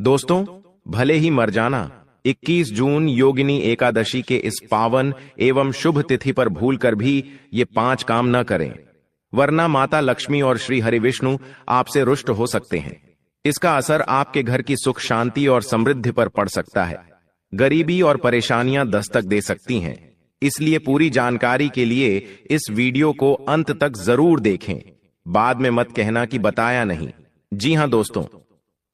दोस्तों, भले ही मर जाना, 21 जून योगिनी एकादशी के इस पावन एवं शुभ तिथि पर भूलकर भी ये 5 काम न करें, वरना माता लक्ष्मी और श्री हरि विष्णु आपसे रुष्ट हो सकते हैं। इसका असर आपके घर की सुख शांति और समृद्धि पर पड़ सकता है। गरीबी और परेशानियां दस्तक दे सकती हैं। इसलिए पूरी जानकारी के लिए इस वीडियो को अंत तक जरूर देखें। बाद में मत कहना कि बताया नहीं। जी हां दोस्तों,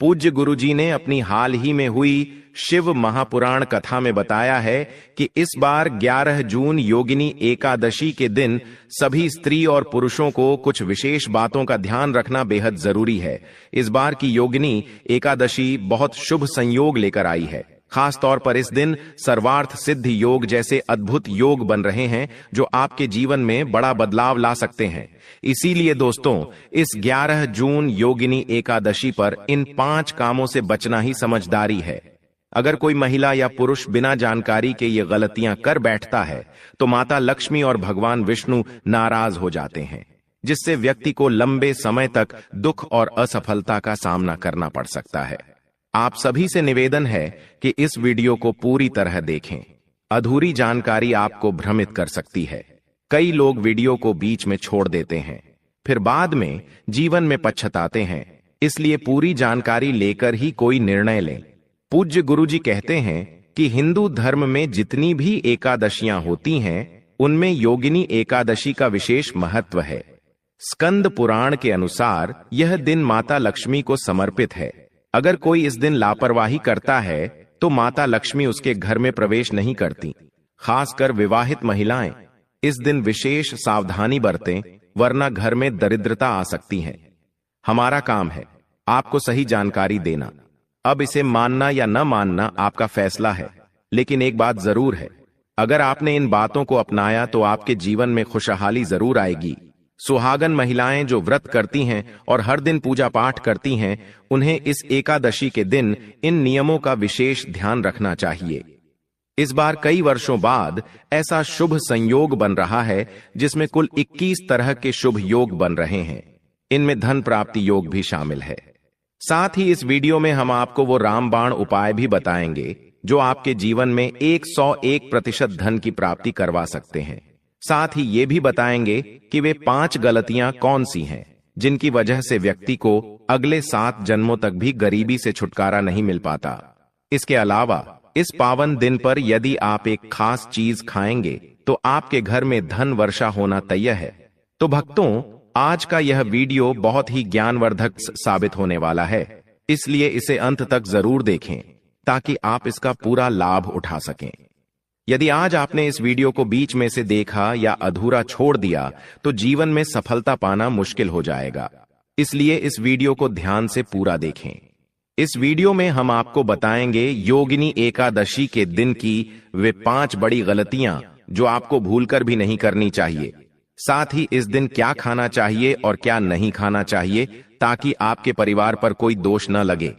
पूज्य गुरुजी ने अपनी हाल ही में हुई शिव महापुराण कथा में बताया है कि इस बार 11 जून योगिनी एकादशी के दिन सभी स्त्री और पुरुषों को कुछ विशेष बातों का ध्यान रखना बेहद जरूरी है। इस बार की योगिनी एकादशी बहुत शुभ संयोग लेकर आई है। खास तौर पर इस दिन सर्वार्थ सिद्ध योग जैसे अद्भुत योग बन रहे हैं जो आपके जीवन में बड़ा बदलाव ला सकते हैं। इसीलिए दोस्तों, इस 11 जून योगिनी एकादशी पर इन 5 कामों से बचना ही समझदारी है। अगर कोई महिला या पुरुष बिना जानकारी के ये गलतियां कर बैठता है तो माता लक्ष्मी और भगवान विष्णु नाराज हो जाते हैं, जिससे व्यक्ति को लंबे समय तक दुख और असफलता का सामना करना पड़ सकता है। आप सभी से निवेदन है कि इस वीडियो को पूरी तरह देखें। अधूरी जानकारी आपको भ्रमित कर सकती है। कई लोग वीडियो को बीच में छोड़ देते हैं, फिर बाद में जीवन में पछताते हैं। इसलिए पूरी जानकारी लेकर ही कोई निर्णय लें। पूज्य गुरुजी कहते हैं कि हिंदू धर्म में जितनी भी एकादशियां होती हैं, उनमें योगिनी एकादशी का विशेष महत्व है। स्कंद पुराण के अनुसार यह दिन माता लक्ष्मी को समर्पित है। अगर कोई इस दिन लापरवाही करता है तो माता लक्ष्मी उसके घर में प्रवेश नहीं करती। खासकर विवाहित महिलाएं इस दिन विशेष सावधानी बरतें, वरना घर में दरिद्रता आ सकती है। हमारा काम है आपको सही जानकारी देना। अब इसे मानना या न मानना आपका फैसला है, लेकिन एक बात जरूर है, अगर आपने इन बातों को अपनाया तो आपके जीवन में खुशहाली जरूर आएगी। सुहागन महिलाएं जो व्रत करती हैं और हर दिन पूजा पाठ करती हैं, उन्हें इस एकादशी के दिन इन नियमों का विशेष ध्यान रखना चाहिए। इस बार कई वर्षों बाद ऐसा शुभ संयोग बन रहा है जिसमें कुल 21 तरह के शुभ योग बन रहे हैं। इनमें धन प्राप्ति योग भी शामिल है। साथ ही इस वीडियो में हम आपको वो रामबाण उपाय भी बताएंगे जो आपके जीवन में 101% धन की प्राप्ति करवा सकते हैं। साथ ही ये भी बताएंगे कि वे 5 गलतियां कौन सी हैं जिनकी वजह से व्यक्ति को अगले 7 जन्मों तक भी गरीबी से छुटकारा नहीं मिल पाता। इसके अलावा इस पावन दिन पर यदि आप एक खास चीज खाएंगे तो आपके घर में धन वर्षा होना तय है। तो भक्तों, आज का यह वीडियो बहुत ही ज्ञानवर्धक साबित होने वाला है, इसलिए इसे अंत तक जरूर देखें ताकि आप इसका पूरा लाभ उठा सकें। यदि आज आपने इस वीडियो को बीच में से देखा या अधूरा छोड़ दिया तो जीवन में सफलता पाना मुश्किल हो जाएगा। इसलिए इस वीडियो को ध्यान से पूरा देखें। इस वीडियो में हम आपको बताएंगे योगिनी एकादशी के दिन की वे 5 बड़ी गलतियां जो आपको भूलकर भी नहीं करनी चाहिए। साथ ही इस दिन क्या खाना चाहिए और क्या नहीं खाना चाहिए ताकि आपके परिवार पर कोई दोष न लगे।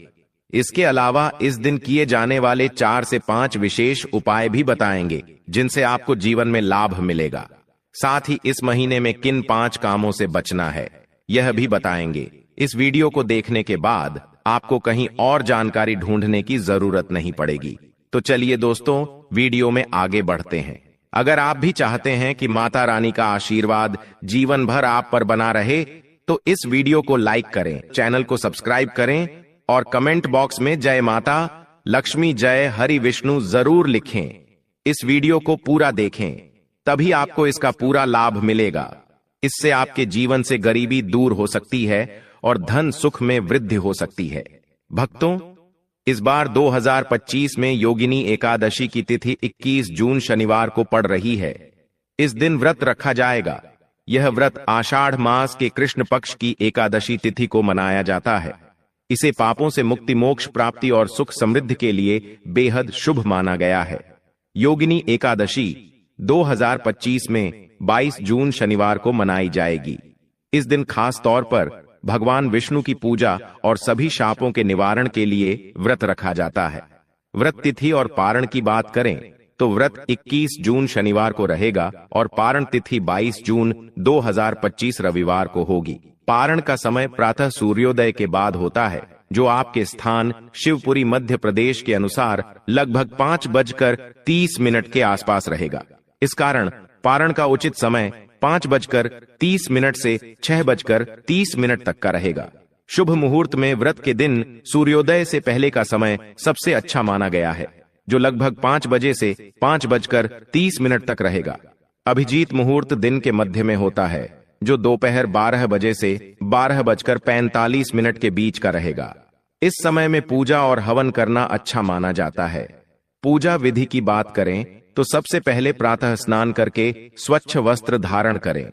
इसके अलावा इस दिन किए जाने वाले 4 से 5 विशेष उपाय भी बताएंगे जिनसे आपको जीवन में लाभ मिलेगा। साथ ही इस महीने में किन 5 कामों से बचना है यह भी बताएंगे। इस वीडियो को देखने के बाद आपको कहीं और जानकारी ढूंढने की जरूरत नहीं पड़ेगी। तो चलिए दोस्तों, वीडियो में आगे बढ़ते हैं। अगर आप भी चाहते हैं कि माता रानी का आशीर्वाद जीवन भर आप पर बना रहे तो इस वीडियो को लाइक करें, चैनल को सब्सक्राइब करें और कमेंट बॉक्स में जय माता लक्ष्मी जय हरि विष्णु जरूर लिखें। इस वीडियो को पूरा देखें, तभी आपको इसका पूरा लाभ मिलेगा। इससे आपके जीवन से गरीबी दूर हो सकती है और धन सुख में वृद्धि हो सकती है। भक्तों, इस बार 2025 में योगिनी एकादशी की तिथि 21 जून शनिवार को पड़ रही है। इस दिन व्रत रखा जाएगा। यह व्रत आषाढ़ मास के कृष्ण पक्ष की एकादशी तिथि को मनाया जाता है। इसे पापों से मुक्ति, मोक्ष प्राप्ति और सुख समृद्धि के लिए बेहद शुभ माना गया है। योगिनी एकादशी 2025 में 22 जून शनिवार को मनाई जाएगी। इस दिन खास तौर पर भगवान विष्णु की पूजा और सभी शापों के निवारण के लिए व्रत रखा जाता है। व्रत तिथि और पारण की बात करें तो व्रत 21 जून शनिवार को रहेगा और पारण तिथि 22 जून 2025 रविवार को होगी। पारण का समय प्रातः सूर्योदय के बाद होता है। जो आपके स्थान शिवपुरी मध्य प्रदेश के अनुसार लगभग 5:30 के आसपास रहेगा। इस कारण पारण का उचित समय 5:30 से 6:30 तक का रहेगा। शुभ मुहूर्त में व्रत के दिन सूर्योदय से पहले का समय सबसे अच्छा माना गया है, जो लगभग 5 बजे से 5:30 तक रहेगा। अभिजीत मुहूर्त दिन के मध्य में होता है, जो दोपहर 12 बजे से 12:45 के बीच का रहेगा। इस समय में पूजा और हवन करना अच्छा माना जाता है। पूजा विधि की बात करें तो सबसे पहले प्रातः स्नान करके स्वच्छ वस्त्र धारण करें,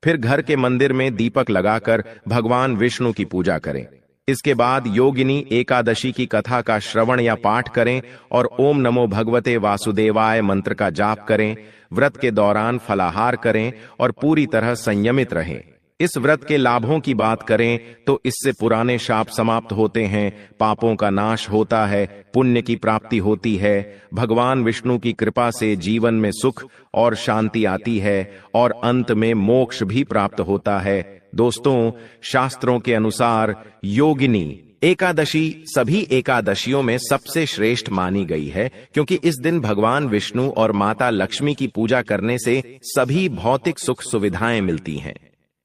फिर घर के मंदिर में दीपक लगाकर भगवान विष्णु की पूजा करें। इसके बाद योगिनी एकादशी की कथा का श्रवण या पाठ करें और ओम नमो भगवते वासुदेवाय मंत्र का जाप करें। व्रत के दौरान फलाहार करें और पूरी तरह संयमित रहें। इस व्रत के लाभों की बात करें तो इससे पुराने शाप समाप्त होते हैं, पापों का नाश होता है, पुण्य की प्राप्ति होती है, भगवान विष्णु की कृपा से जीवन में सुख और शांति आती है और अंत में मोक्ष भी प्राप्त होता है। दोस्तों, शास्त्रों के अनुसार योगिनी एकादशी सभी एकादशियों में सबसे श्रेष्ठ मानी गई है, क्योंकि इस दिन भगवान विष्णु और माता लक्ष्मी की पूजा करने से सभी भौतिक सुख सुविधाएं मिलती हैं।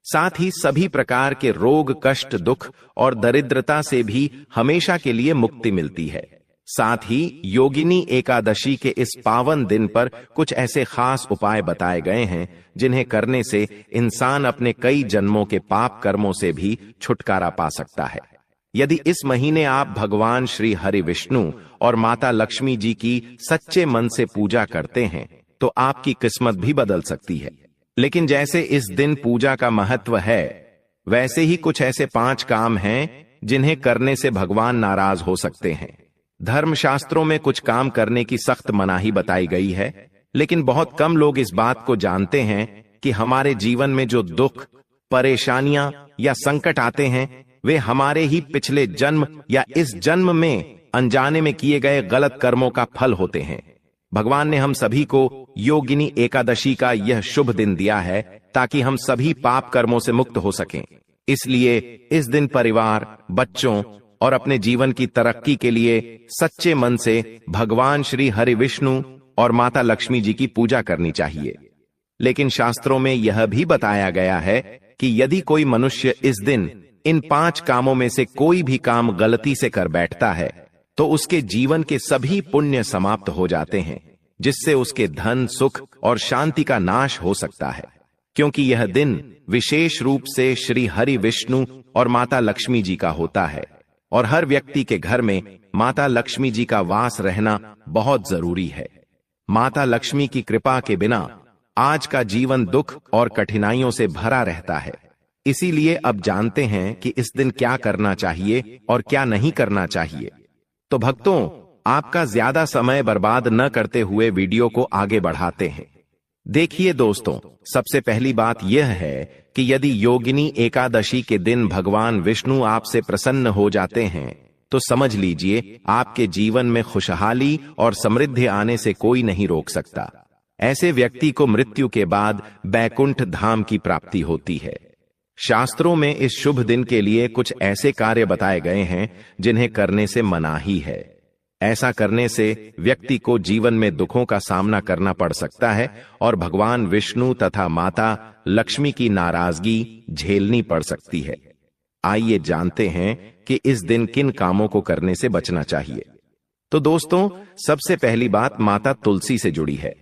साथ ही सभी प्रकार के रोग, कष्ट, दुख और दरिद्रता से भी हमेशा के लिए मुक्ति मिलती है। साथ ही योगिनी एकादशी के इस पावन दिन पर कुछ ऐसे खास उपाय बताए गए हैं जिन्हें करने से इंसान अपने कई जन्मों के पाप कर्मों से भी छुटकारा पा सकता है। यदि इस महीने आप भगवान श्री हरि विष्णु और माता लक्ष्मी जी की सच्चे मन से पूजा करते हैं तो आपकी किस्मत भी बदल सकती है। लेकिन जैसे इस दिन पूजा का महत्व है, वैसे ही कुछ ऐसे 5 काम हैं जिन्हें करने से भगवान नाराज हो सकते हैं। धर्मशास्त्रों में कुछ काम करने की सख्त मनाही बताई गई है, लेकिन बहुत कम लोग इस बात को जानते हैं कि हमारे जीवन में जो दुख, परेशानियां या संकट आते हैं वे हमारे ही पिछले जन्म या इस जन्म में अनजाने में किए गए गलत कर्मों का फल होते हैं। भगवान ने हम सभी को योगिनी एकादशी का यह शुभ दिन दिया है ताकि हम सभी पाप कर्मों से मुक्त हो सकें। इसलिए इस दिन परिवार, बच्चों और अपने जीवन की तरक्की के लिए सच्चे मन से भगवान श्री हरि विष्णु और माता लक्ष्मी जी की पूजा करनी चाहिए। लेकिन शास्त्रों में यह भी बताया गया है कि यदि कोई मनुष्य इस दिन इन 5 कामों में से कोई भी काम गलती से कर बैठता है तो उसके जीवन के सभी पुण्य समाप्त हो जाते हैं, जिससे उसके धन, सुख और शांति का नाश हो सकता है। क्योंकि यह दिन विशेष रूप से श्री हरि विष्णु और माता लक्ष्मी जी का होता है और हर व्यक्ति के घर में माता लक्ष्मी जी का वास रहना बहुत जरूरी है। माता लक्ष्मी की कृपा के बिना आज का जीवन दुख और कठिनाइयों से भरा रहता है। इसीलिए अब जानते हैं कि इस दिन क्या करना चाहिए और क्या नहीं करना चाहिए। तो भक्तों, आपका ज्यादा समय बर्बाद न करते हुए वीडियो को आगे बढ़ाते हैं। देखिए दोस्तों, सबसे पहली बात यह है कि यदि योगिनी एकादशी के दिन भगवान विष्णु आपसे प्रसन्न हो जाते हैं तो समझ लीजिए आपके जीवन में खुशहाली और समृद्धि आने से कोई नहीं रोक सकता। ऐसे व्यक्ति को मृत्यु के बाद बैकुंठ धाम की प्राप्ति होती है। शास्त्रों में इस शुभ दिन के लिए कुछ ऐसे कार्य बताए गए हैं जिन्हें करने से मनाही है। ऐसा करने से व्यक्ति को जीवन में दुखों का सामना करना पड़ सकता है और भगवान विष्णु तथा माता लक्ष्मी की नाराजगी झेलनी पड़ सकती है। आइए जानते हैं कि इस दिन किन कामों को करने से बचना चाहिए। तो दोस्तों, सबसे पहली बात माता तुलसी से जुड़ी है।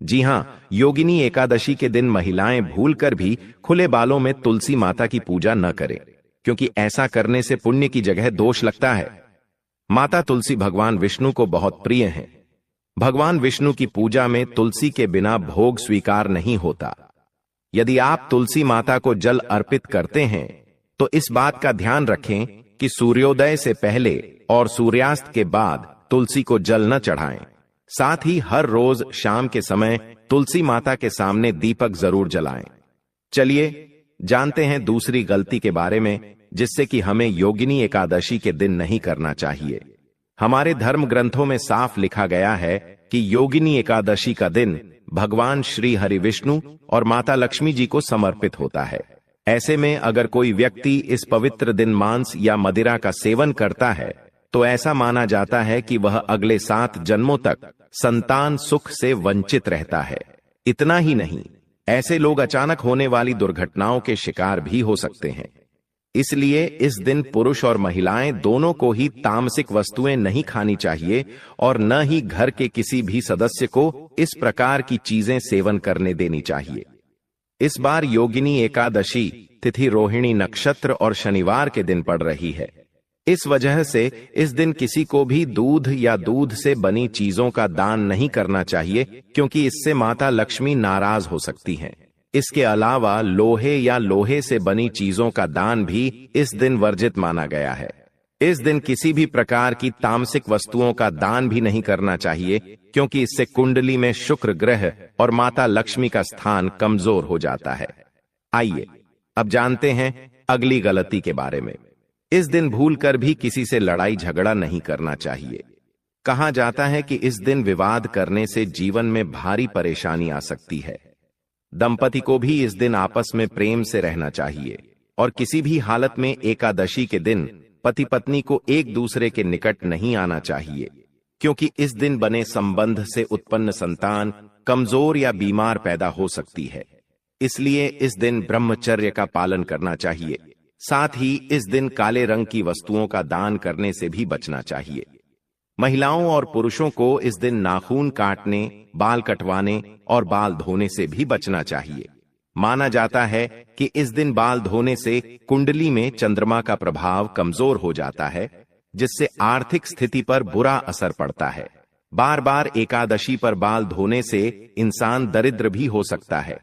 जी हां, योगिनी एकादशी के दिन महिलाएं भूलकर भी खुले बालों में तुलसी माता की पूजा न करें, क्योंकि ऐसा करने से पुण्य की जगह दोष लगता है। माता तुलसी भगवान विष्णु को बहुत प्रिय हैं। भगवान विष्णु की पूजा में तुलसी के बिना भोग स्वीकार नहीं होता। यदि आप तुलसी माता को जल अर्पित करते हैं तो इस बात का ध्यान रखें कि सूर्योदय से पहले और सूर्यास्त के बाद तुलसी को जल न चढ़ाएं। साथ ही हर रोज शाम के समय तुलसी माता के सामने दीपक जरूर जलाएं। चलिए जानते हैं दूसरी गलती के बारे में, जिससे कि हमें योगिनी एकादशी के दिन नहीं करना चाहिए। हमारे धर्म ग्रंथों में साफ लिखा गया है कि योगिनी एकादशी का दिन भगवान श्री हरि विष्णु और माता लक्ष्मी जी को समर्पित होता है। ऐसे में अगर कोई व्यक्ति इस पवित्र दिन मांस या मदिरा का सेवन करता है तो ऐसा माना जाता है कि वह अगले 7 जन्मों तक संतान सुख से वंचित रहता है। इतना ही नहीं, ऐसे लोग अचानक होने वाली दुर्घटनाओं के शिकार भी हो सकते हैं। इसलिए इस दिन पुरुष और महिलाएं दोनों को ही तामसिक वस्तुएं नहीं खानी चाहिए और न ही घर के किसी भी सदस्य को इस प्रकार की चीजें सेवन करने देनी चाहिए। इस बार योगिनी एकादशी तिथि रोहिणी नक्षत्र और शनिवार के दिन पड़ रही है। इस वजह से इस दिन किसी को भी दूध या दूध से बनी चीजों का दान नहीं करना चाहिए, क्योंकि इससे माता लक्ष्मी नाराज हो सकती हैं। इसके अलावा लोहे या लोहे से बनी चीजों का दान भी इस दिन वर्जित माना गया है। इस दिन किसी भी प्रकार की तामसिक वस्तुओं का दान भी नहीं करना चाहिए, क्योंकि इससे कुंडली में शुक्र ग्रह और माता लक्ष्मी का स्थान कमजोर हो जाता है। आइए अब जानते हैं अगली गलती के बारे में। इस दिन भूलकर भी किसी से लड़ाई झगड़ा नहीं करना चाहिए। कहा जाता है कि इस दिन विवाद करने से जीवन में भारी परेशानी आ सकती है। दंपति को भी इस दिन आपस में प्रेम से रहना चाहिए और किसी भी हालत में एकादशी के दिन पति पत्नी को एक दूसरे के निकट नहीं आना चाहिए, क्योंकि इस दिन बने संबंध से उत्पन्न संतान कमजोर या बीमार पैदा हो सकती है। इसलिए इस दिन ब्रह्मचर्य का पालन करना चाहिए। साथ ही इस दिन काले रंग की वस्तुओं का दान करने से भी बचना चाहिए। महिलाओं और पुरुषों को इस दिन नाखून काटने, बाल कटवाने और बाल धोने से भी बचना चाहिए। माना जाता है कि इस दिन बाल धोने से कुंडली में चंद्रमा का प्रभाव कमजोर हो जाता है, जिससे आर्थिक स्थिति पर बुरा असर पड़ता है। बार बार एकादशी पर बाल धोने से इंसान दरिद्र भी हो सकता है।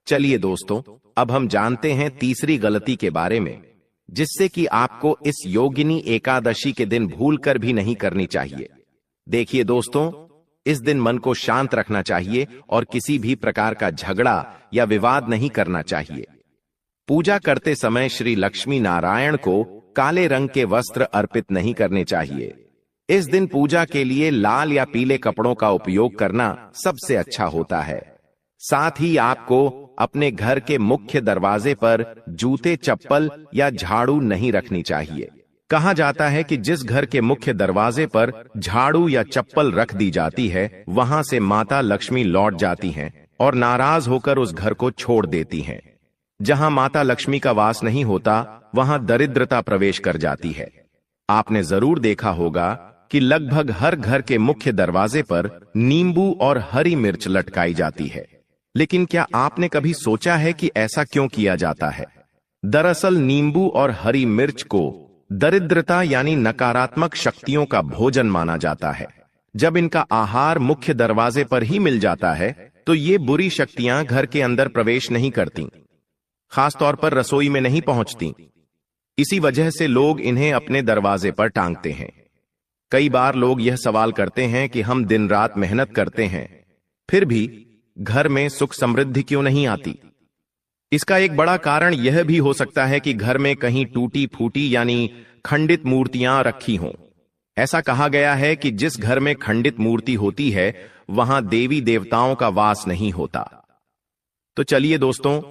चलिए दोस्तों, अब हम जानते हैं तीसरी गलती के बारे में, जिससे कि आपको इस योगिनी एकादशी के दिन भूलकर भी नहीं करनी चाहिए। देखिए दोस्तों, इस दिन मन को शांत रखना चाहिए और किसी भी प्रकार का झगड़ा या विवाद नहीं करना चाहिए। पूजा करते समय श्री लक्ष्मी नारायण को काले रंग के वस्त्र अर्पित नहीं करने चाहिए। इस दिन पूजा के लिए लाल या पीले कपड़ों का उपयोग करना सबसे अच्छा होता है। साथ ही आपको अपने घर के मुख्य दरवाजे पर जूते, चप्पल या झाड़ू नहीं रखनी चाहिए। कहा जाता है कि जिस घर के मुख्य दरवाजे पर झाड़ू या चप्पल रख दी जाती है, वहां से माता लक्ष्मी लौट जाती हैं और नाराज होकर उस घर को छोड़ देती हैं। जहां माता लक्ष्मी का वास नहीं होता, वहां दरिद्रता प्रवेश कर जाती है। आपने जरूर देखा होगा कि लगभग हर घर के मुख्य दरवाजे पर नींबू और हरी मिर्च लटकाई जाती है। लेकिन क्या आपने कभी सोचा है कि ऐसा क्यों किया जाता है? दरअसल नींबू और हरी मिर्च को दरिद्रता यानी नकारात्मक शक्तियों का भोजन माना जाता है। जब इनका आहार मुख्य दरवाजे पर ही मिल जाता है, तो ये बुरी शक्तियां घर के अंदर प्रवेश नहीं करती, खासतौर पर रसोई में नहीं पहुंचती। इसी वजह से लोग इन्हें अपने दरवाजे पर टांगते हैं। कई बार लोग यह सवाल करते हैं कि हम दिन रात मेहनत करते हैं, फिर भी घर में सुख समृद्धि क्यों नहीं आती? इसका एक बड़ा कारण यह भी हो सकता है कि घर में कहीं टूटी फूटी यानी खंडित मूर्तियां रखी हों। ऐसा कहा गया है कि जिस घर में खंडित मूर्ति होती है, वहां देवी देवताओं का वास नहीं होता। तो चलिए दोस्तों,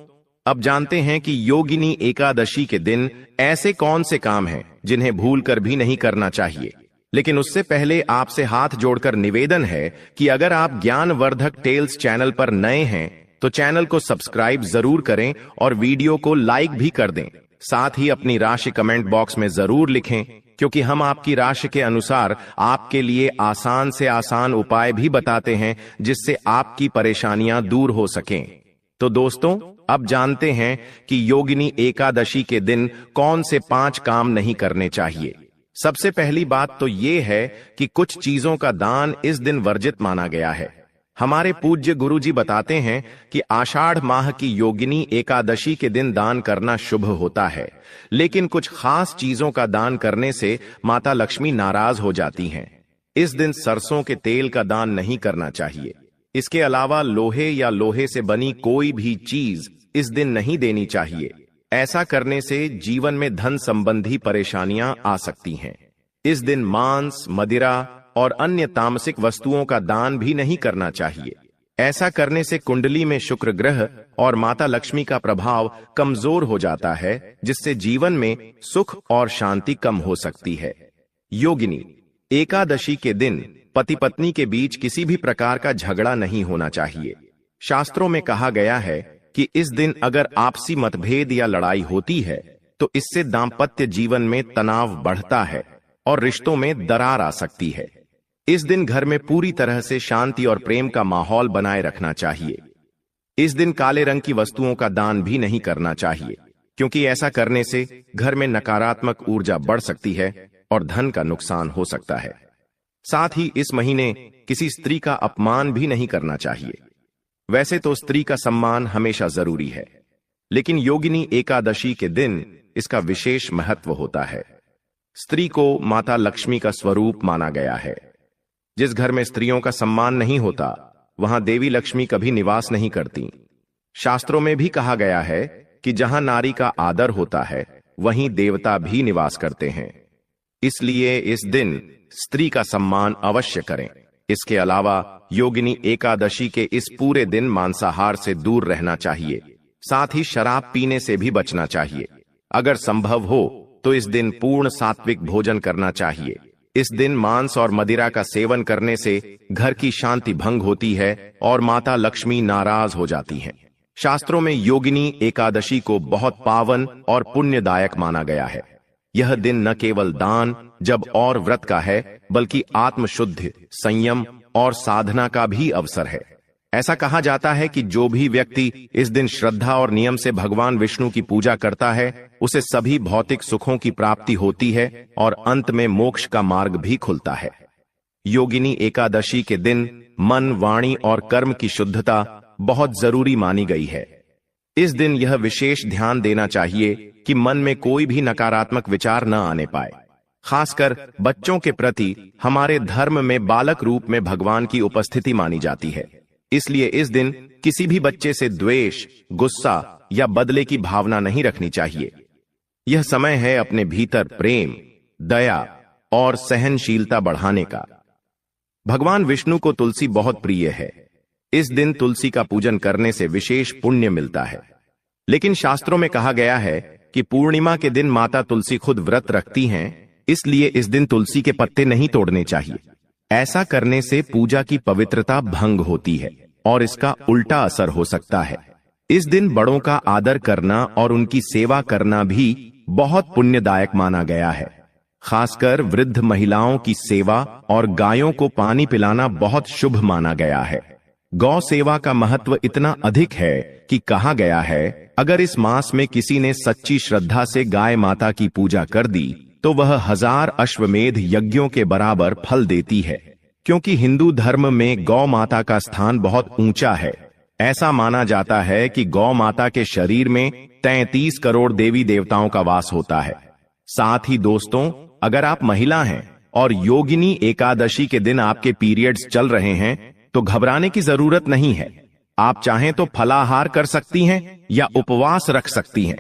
अब जानते हैं कि योगिनी एकादशी के दिन ऐसे कौन से काम हैं जिन्हें भूलकर भी नहीं करना चाहिए। लेकिन उससे पहले आपसे हाथ जोड़कर निवेदन है कि अगर आप ज्ञानवर्धक टेल्स चैनल पर नए हैं तो चैनल को सब्सक्राइब जरूर करें और वीडियो को लाइक भी कर दें। साथ ही अपनी राशि कमेंट बॉक्स में जरूर लिखें, क्योंकि हम आपकी राशि के अनुसार आपके लिए आसान से आसान उपाय भी बताते हैं, जिससे आपकी परेशानियां दूर हो सकें। तो दोस्तों, अब जानते हैं कि योगिनी एकादशी के दिन कौन से 5 काम नहीं करने चाहिए। सबसे पहली बात तो यह है कि कुछ चीजों का दान इस दिन वर्जित माना गया है। हमारे पूज्य गुरुजी बताते हैं कि आषाढ़ माह की योगिनी एकादशी के दिन दान करना शुभ होता है, लेकिन कुछ खास चीजों का दान करने से माता लक्ष्मी नाराज हो जाती हैं। इस दिन सरसों के तेल का दान नहीं करना चाहिए। इसके अलावा लोहे या लोहे से बनी कोई भी चीज इस दिन नहीं देनी चाहिए। ऐसा करने से जीवन में धन संबंधी परेशानियां आ सकती हैं। इस दिन मांस, मदिरा और अन्य तामसिक वस्तुओं का दान भी नहीं करना चाहिए। ऐसा करने से कुंडली में शुक्र ग्रह और माता लक्ष्मी का प्रभाव कमजोर हो जाता है, जिससे जीवन में सुख और शांति कम हो सकती है। योगिनी एकादशी के दिन पति पत्नी के बीच किसी भी प्रकार का झगड़ा नहीं होना चाहिए। शास्त्रों में कहा गया है कि इस दिन अगर आपसी मतभेद या लड़ाई होती है तो इससे दाम्पत्य जीवन में तनाव बढ़ता है और रिश्तों में दरार आ सकती है। इस दिन घर में पूरी तरह से शांति और प्रेम का माहौल बनाए रखना चाहिए। इस दिन काले रंग की वस्तुओं का दान भी नहीं करना चाहिए, क्योंकि ऐसा करने से घर में नकारात्मक ऊर्जा बढ़ सकती है और धन का नुकसान हो सकता है। साथ ही इस महीने किसी स्त्री का अपमान भी नहीं करना चाहिए। वैसे तो स्त्री का सम्मान हमेशा जरूरी है, लेकिन योगिनी एकादशी के दिन इसका विशेष महत्व होता है। स्त्री को माता लक्ष्मी का स्वरूप माना गया है। जिस घर में स्त्रियों का सम्मान नहीं होता, वहां देवी लक्ष्मी कभी निवास नहीं करती। शास्त्रों में भी कहा गया है कि जहां नारी का आदर होता है, वहीं देवता भी निवास करते हैं। इसलिए इस दिन स्त्री का सम्मान अवश्य करें। इसके अलावा योगिनी एकादशी के इस पूरे दिन मांसाहार से दूर रहना चाहिए। साथ ही शराब पीने से भी बचना चाहिए। अगर संभव हो तो इस दिन पूर्ण सात्विक भोजन करना चाहिए। इस दिन मांस और मदिरा का सेवन करने से घर की शांति भंग होती है और माता लक्ष्मी नाराज हो जाती हैं। शास्त्रों में योगिनी एकादशी को बहुत पावन और पुण्यदायक माना गया है। यह दिन न केवल दान, जप और व्रत का है, बल्कि आत्मशुद्धि, संयम और साधना का भी अवसर है। ऐसा कहा जाता है कि जो भी व्यक्ति इस दिन श्रद्धा और नियम से भगवान विष्णु की पूजा करता है, उसे सभी भौतिक सुखों की प्राप्ति होती है और अंत में मोक्ष का मार्ग भी खुलता है। योगिनी एकादशी के दिन मन, वाणी और कर्म की शुद्धता बहुत जरूरी मानी गई है। इस दिन यह विशेष ध्यान देना चाहिए कि मन में कोई भी नकारात्मक विचार न आने पाए। खासकर बच्चों के प्रति हमारे धर्म में बालक रूप में भगवान की उपस्थिति मानी जाती है। इसलिए इस दिन किसी भी बच्चे से द्वेष, गुस्सा या बदले की भावना नहीं रखनी चाहिए। यह समय है अपने भीतर प्रेम, दया और सहनशीलता बढ़ाने का। भगवान विष्णु को तुलसी बहुत प्रिय है। इस दिन तुलसी का पूजन करने से विशेष पुण्य मिलता है। लेकिन शास्त्रों में कहा गया है कि पूर्णिमा के दिन माता तुलसी खुद व्रत रखती हैं, इसलिए इस दिन तुलसी के पत्ते नहीं तोड़ने चाहिए। ऐसा करने से पूजा की पवित्रता भंग होती है और इसका उल्टा असर हो सकता है। इस दिन बड़ों का आदर करना और उनकी सेवा करना भी बहुत पुण्यदायक माना गया है। खासकर वृद्ध महिलाओं की सेवा और गायों को पानी पिलाना बहुत शुभ माना गया है। गौ सेवा का महत्व इतना अधिक है कि कहा गया है, अगर इस मास में किसी ने सच्ची श्रद्धा से गाय माता की पूजा कर दी तो वह 1000 अश्वमेध यज्ञों के बराबर फल देती है। क्योंकि हिंदू धर्म में गौ माता का स्थान बहुत ऊंचा है। ऐसा माना जाता है कि गौ माता के शरीर में 33 करोड़ देवी देवताओं का वास होता है। साथ ही दोस्तों, अगर आप महिला हैं और योगिनी एकादशी के दिन आपके पीरियड्स चल रहे हैं तो घबराने की जरूरत नहीं है। आप चाहें तो फलाहार कर सकती हैं या उपवास रख सकती हैं।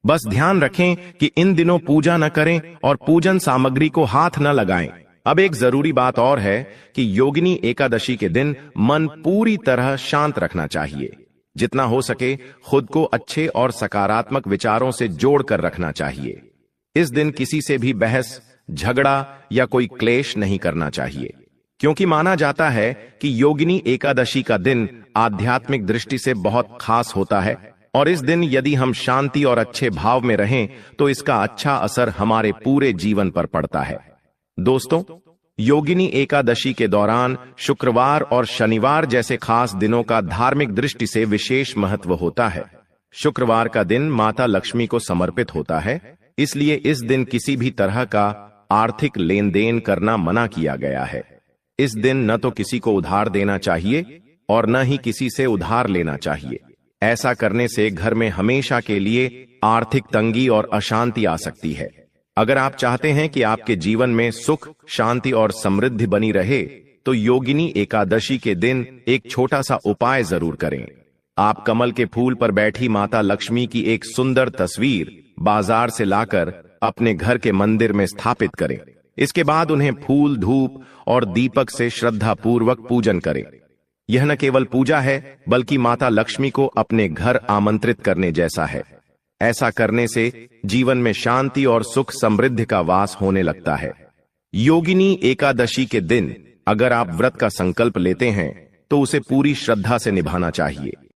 बस ध्यान रखें कि इन दिनों पूजा न करें और पूजन सामग्री को हाथ न लगाएं। अब एक जरूरी बात और है कि योगिनी एकादशी के दिन मन पूरी तरह शांत रखना चाहिए। जितना हो सके खुद को अच्छे और सकारात्मक विचारों से जोड़कर रखना चाहिए। इस दिन किसी से भी बहस, झगड़ा या कोई क्लेश नहीं करना चाहिए, क्योंकि माना जाता है कि योगिनी एकादशी का दिन आध्यात्मिक दृष्टि से बहुत खास होता है और इस दिन यदि हम शांति और अच्छे भाव में रहें तो इसका अच्छा असर हमारे पूरे जीवन पर पड़ता है। दोस्तों, योगिनी एकादशी के दौरान शुक्रवार और शनिवार जैसे खास दिनों का धार्मिक दृष्टि से विशेष महत्व होता है। शुक्रवार का दिन माता लक्ष्मी को समर्पित होता है, इसलिए इस दिन किसी भी तरह का आर्थिक लेन देन करना मना किया गया है। इस दिन न तो किसी को उधार देना चाहिए और न ही किसी से उधार लेना चाहिए। ऐसा करने से घर में हमेशा के लिए आर्थिक तंगी और अशांति आ सकती है। अगर आप चाहते हैं कि आपके जीवन में सुख, शांति और समृद्धि बनी रहे तो योगिनी एकादशी के दिन एक छोटा सा उपाय जरूर करें। आप कमल के फूल पर बैठी माता लक्ष्मी की एक सुंदर तस्वीर बाजार से लाकर अपने घर के मंदिर में स्थापित करें। इसके बाद उन्हें फूल, धूप और दीपक से श्रद्धा पूर्वक पूजन करें। यह न केवल पूजा है बल्कि माता लक्ष्मी को अपने घर आमंत्रित करने जैसा है। ऐसा करने से जीवन में शांति और सुख समृद्धि का वास होने लगता है। योगिनी एकादशी के दिन अगर आप व्रत का संकल्प लेते हैं तो उसे पूरी श्रद्धा से निभाना चाहिए।